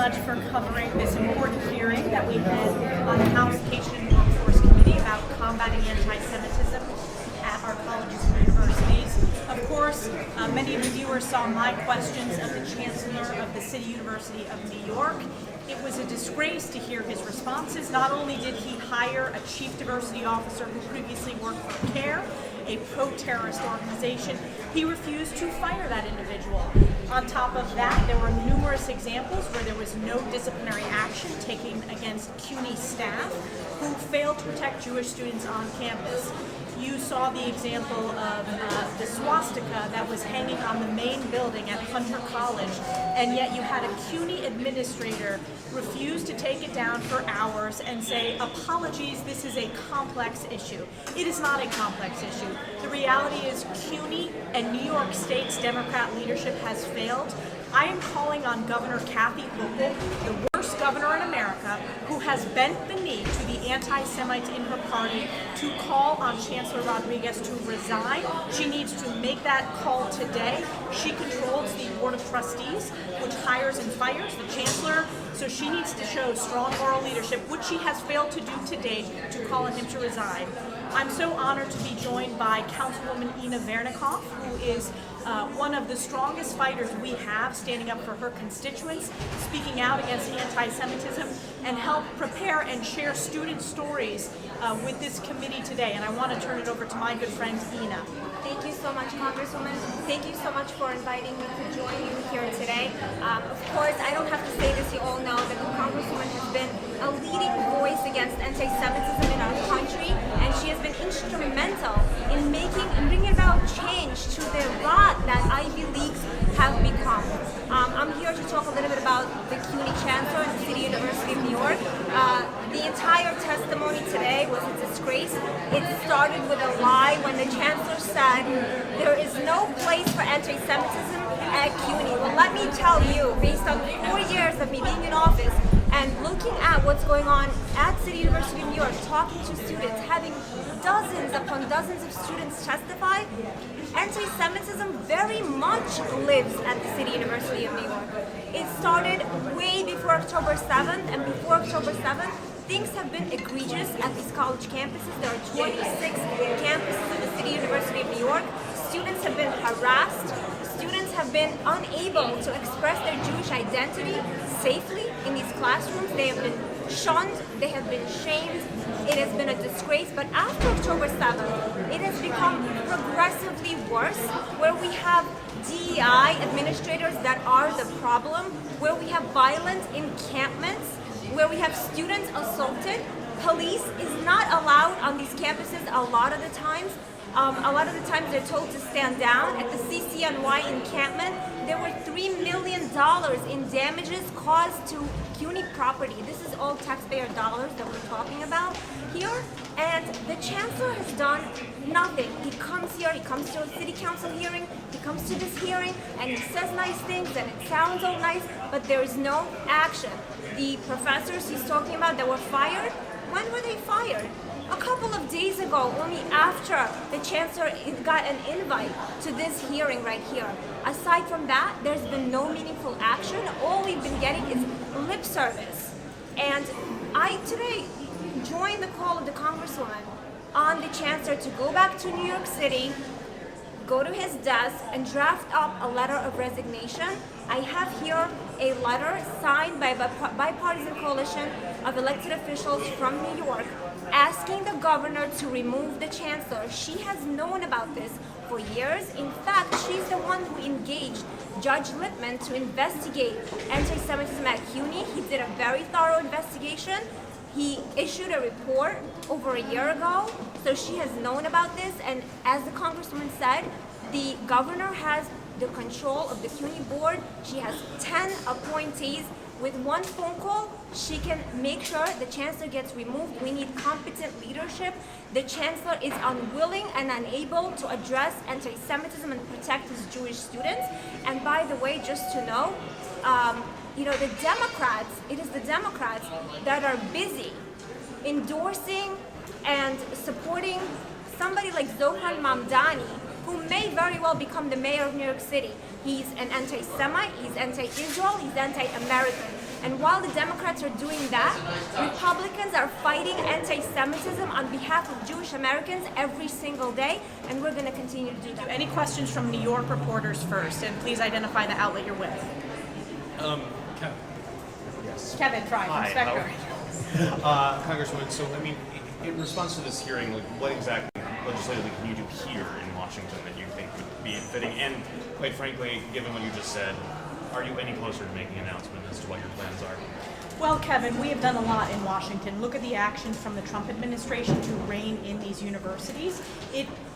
much for covering this important hearing that we had on the House Education and Workforce Committee about combating anti-Semitism at our colleges and universities. Of course, many of the viewers saw my questions of the Chancellor of the City University of New York. It was a disgrace to hear his responses. Not only did he hire a chief diversity officer who previously worked for CARE, a pro-terrorist organization, he refused to fire that individual. On top of that, there were numerous examples where there was no disciplinary action taken against CUNY staff who failed to protect Jewish students on campus. You saw the example of the swastika that was hanging on the main building at Hunter College, and yet you had a CUNY administrator refuse to take it down for hours and say, apologies, this is a complex issue. It is not a complex issue. The reality is CUNY and New York State's Democrat leadership has failed. I am calling on Governor Kathy Hochul, the worst governor in America, who has bent the knee to the anti-Semites in her party, to call on Chancellor Rodriguez to resign. She needs to make that call today. She controls the Board of Trustees, which hires and fires the Chancellor, so she needs to show strong moral leadership, which she has failed to do to date, to call on him to resign. I'm so honored to be joined by Councilwoman Vernikov, who is one of the strongest fighters we have standing up for her constituents, speaking out against anti-Semitism, and help prepare and share student stories with this committee today. And I want to turn it over to my good friend, Ina. Thank you so much, Congresswoman. Thank you so much for inviting me to join you here today. Of course, I don't have to say this, you all know that the Congresswoman has been a leading voice against anti-Semitism in our country, and she has been instrumental in making and bringing about change to the rot that Ivy Leagues have become. I'm here to talk a little bit about the CUNY Chancellor and the City University of New York. The entire testimony today was a disgrace. It started with a lie when the Chancellor said there is no place for anti-Semitism at CUNY. Well, let me tell you, based on 4 years of me being in office and looking at what's going on at City University of New York, talking to students, having dozens upon dozens of students testify, anti-Semitism very much lives at the City University of New York. It started way before October 7th, and before October 7th, things have been egregious at these college campuses. There are 26 campuses in the City University of New York. Students have been harassed. Students have been unable to express their Jewish identity safely in these classrooms. They have been shunned. They have been shamed. It has been a disgrace. But after October 7th, it has become progressively worse, where we have DEI administrators that are the problem, where we have violent encampments, where we have students assaulted. Police is not allowed on these campuses a lot of the times. They're told to stand down. At the CCNY encampment, there were $3 million in damages caused to CUNY property. This is all taxpayer dollars that we're talking about here. And the Chancellor has done nothing. He comes here, he comes to a city council hearing, he comes to this hearing, and he says nice things, and it sounds all nice, but there is no action. The professors he's talking about that were fired, when were they fired? A couple of days ago, only after the Chancellor got an invite to this hearing right here. Aside from that, there's been no meaningful action. All we've been getting is lip service. And I today joined the call of the Congresswoman on the Chancellor to go back to New York City, go to his desk, and draft up a letter of resignation. I have here a letter signed by a bipartisan coalition of elected officials from New York asking the governor to remove the Chancellor. She has known about this for years. In fact, she's the one who engaged Judge Lippman to investigate anti-Semitism at CUNY. He did a very thorough investigation. He issued a report over a year ago, so she has known about this, and as the Congresswoman said, the governor has the control of the CUNY board. She has 10 appointees. With one phone call, she can make sure the Chancellor gets removed. We need competent leadership. The Chancellor is unwilling and unable to address anti-Semitism and protect his Jewish students. And by the way, just to know, the Democrats, it is the Democrats that are busy endorsing and supporting somebody like Zohran Mamdani, who may very well become the mayor of New York City. He's an anti-Semite, he's anti-Israel, he's anti-American. And while the Democrats are doing that, Republicans are fighting anti-Semitism on behalf of Jewish Americans every single day, and we're going to continue to do that. Any questions from New York reporters first, and please identify the outlet you're with. Kevin. Yes. Kevin Fry from Hi, Spectre. Congresswoman, so I mean, in response to this hearing, like, what exactly legislatively can you do here in Washington that you think would be fitting? And quite frankly, given what you just said, are you any closer to making an announcement as to what your plans are? Well, Kevin, we have done a lot in Washington. Look at the actions from the Trump administration to rein in these universities.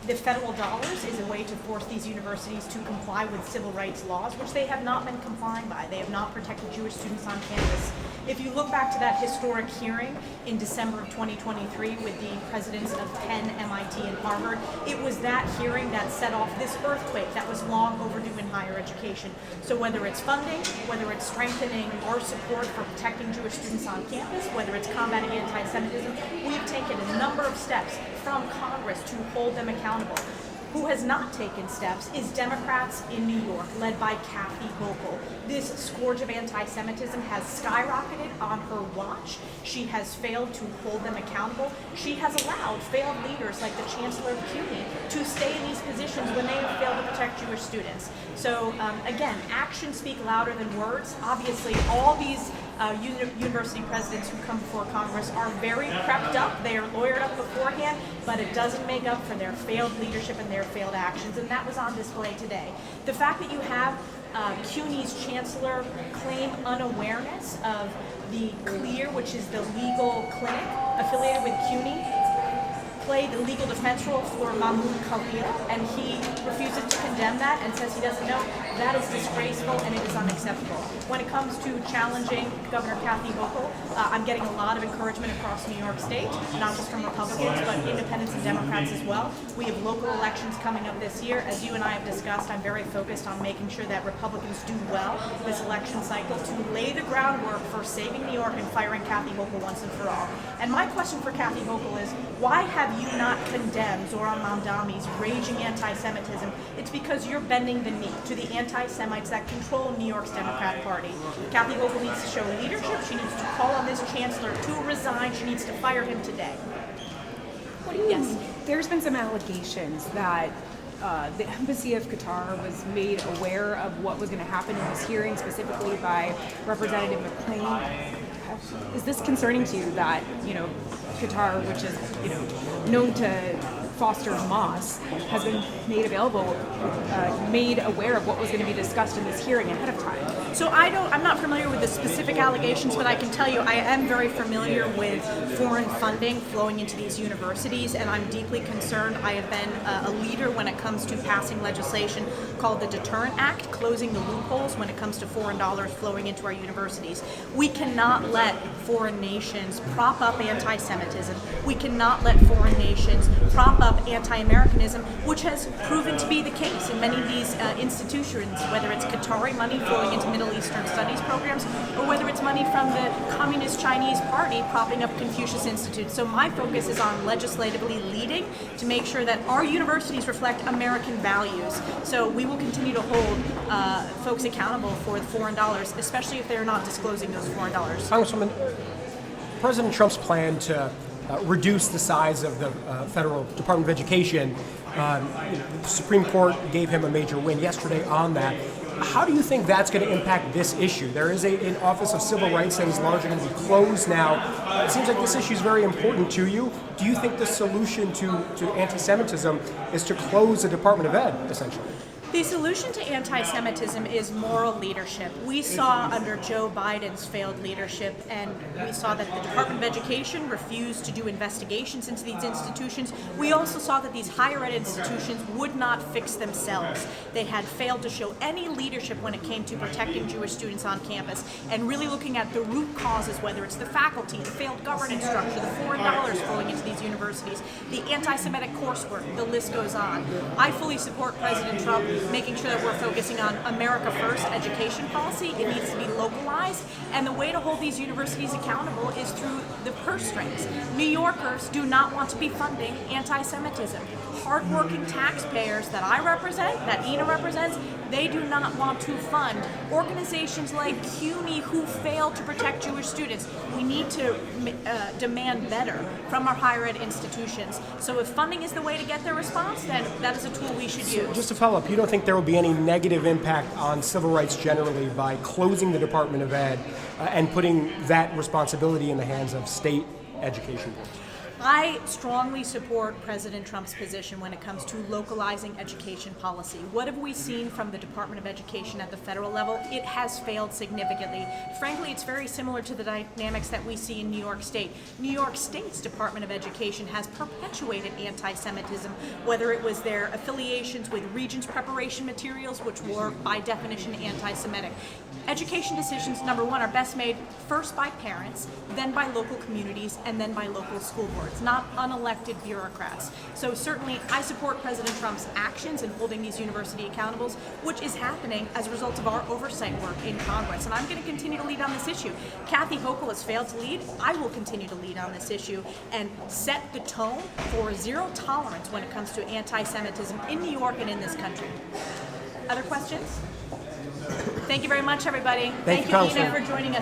The federal dollars is a way to force these universities to comply with civil rights laws, which they have not been complying by. They have not protected Jewish students on campus. If you look back to that historic hearing in December of 2023 with the presidents of Penn, MIT, and Harvard, it was that hearing that set off this earthquake that was long overdue in higher education. So whether it's funding, whether it's strengthening our support for protecting Jewish students on campus, whether it's combating anti-Semitism, we've taken a number of steps from Congress to hold them accountable. Who has not taken steps is Democrats in New York, led by Kathy Hochul. This scourge of anti-Semitism has skyrocketed on her watch. She has failed to hold them accountable. She has allowed failed leaders like the Chancellor of CUNY to stay in these positions when they have failed to protect Jewish students. So again, actions speak louder than words. Obviously, all these university presidents who come before Congress are very prepped up. They are lawyered up beforehand, but it doesn't make up for their failed leadership and their failed actions, and that was on display today. The fact that you have CUNY's Chancellor claim unawareness of the CLEAR, which is the legal clinic affiliated with CUNY, play the legal defense role for Mahmoud Khalil, and he refuses to condemn that and says he doesn't know. That is disgraceful and it is unacceptable. When it comes to challenging Governor Kathy Hochul, I'm getting a lot of encouragement across New York State, not just from Republicans, but independents and Democrats as well. We have local elections coming up this year. As you and I have discussed, I'm very focused on making sure that Republicans do well this election cycle to lay the groundwork for saving New York and firing Kathy Hochul once and for all. And my question for Kathy Hochul is, why have you not condemned Zohran Mamdani's raging anti-Semitism? It's because you're bending the knee to the anti-Semites that control New York's Democrat Party. Kathy Hochul needs to show leadership. She needs to call on this chancellor to resign. She needs to fire him today. What do you mean? There's been some allegations that the Embassy of Qatar was made aware of what was going to happen in this hearing, specifically by Representative McClain. Is this concerning to you that, Qatar, which is, known to foster Hamas, has been made aware of what was going to be discussed in this hearing ahead of time? So I'm not familiar with the specific allegations, but I can tell you I am very familiar with foreign funding flowing into these universities, and I'm deeply concerned. I have been a leader when it comes to passing legislation called the Deterrent Act, closing the loopholes when it comes to foreign dollars flowing into our universities. We cannot let foreign nations prop up anti-Semitism. We cannot let foreign nations prop up anti-Americanism, which has proven to be the case in many of these institutions, whether it's Qatari money flowing into Middle Eastern studies programs, or whether it's money from the Communist Chinese Party propping up Confucius Institute. So my focus is on legislatively leading to make sure that our universities reflect American values. So we will continue to hold folks accountable for the foreign dollars, especially if they're not disclosing those foreign dollars. Congresswoman, President Trump's plan to reduce the size of the federal Department of Education, the Supreme Court gave him a major win yesterday on that. How do you think that's going to impact this issue? There is an Office of Civil Rights that is largely going to be closed now. It seems like this issue is very important to you. Do you think the solution to anti-Semitism is to close the Department of Ed, essentially? The solution to anti-Semitism is moral leadership. We saw under Joe Biden's failed leadership, and we saw that the Department of Education refused to do investigations into these institutions. We also saw that these higher ed institutions would not fix themselves. They had failed to show any leadership when it came to protecting Jewish students on campus and really looking at the root causes, whether it's the faculty, the failed governance structure, the foreign dollars flowing into these universities, the anti-Semitic coursework, the list goes on. I fully support President Trump making sure that we're focusing on America First education policy. It needs to be localized, and the way to hold these universities accountable is through the purse strings. New Yorkers do not want to be funding anti-Semitism. hardworking taxpayers that I represent, that Ina represents, they do not want to fund organizations like CUNY who fail to protect Jewish students. We need to demand better from our higher ed institutions. So if funding is the way to get their response, then that is a tool we should use. Just to follow up, you don't think there will be any negative impact on civil rights generally by closing the Department of Ed and putting that responsibility in the hands of state education boards? I strongly support President Trump's position when it comes to localizing education policy. What have we seen from the Department of Education at the federal level? It has failed significantly. Frankly, it's very similar to the dynamics that we see in New York State. New York State's Department of Education has perpetuated anti-Semitism, whether it was their affiliations with Regents preparation materials, which were by definition anti-Semitic. Education decisions, number one, are best made first by parents, then by local communities, and then by local school boards, not unelected bureaucrats. So certainly I support President Trump's actions in holding these university accountables, which is happening as a result of our oversight work in Congress. And I'm going to continue to lead on this issue. Kathy Hochul has failed to lead. I will continue to lead on this issue and set the tone for zero tolerance when it comes to anti-Semitism in New York and in this country. Other questions? Thank you very much, everybody. Thank you, Ina, Congresswoman. for joining us today.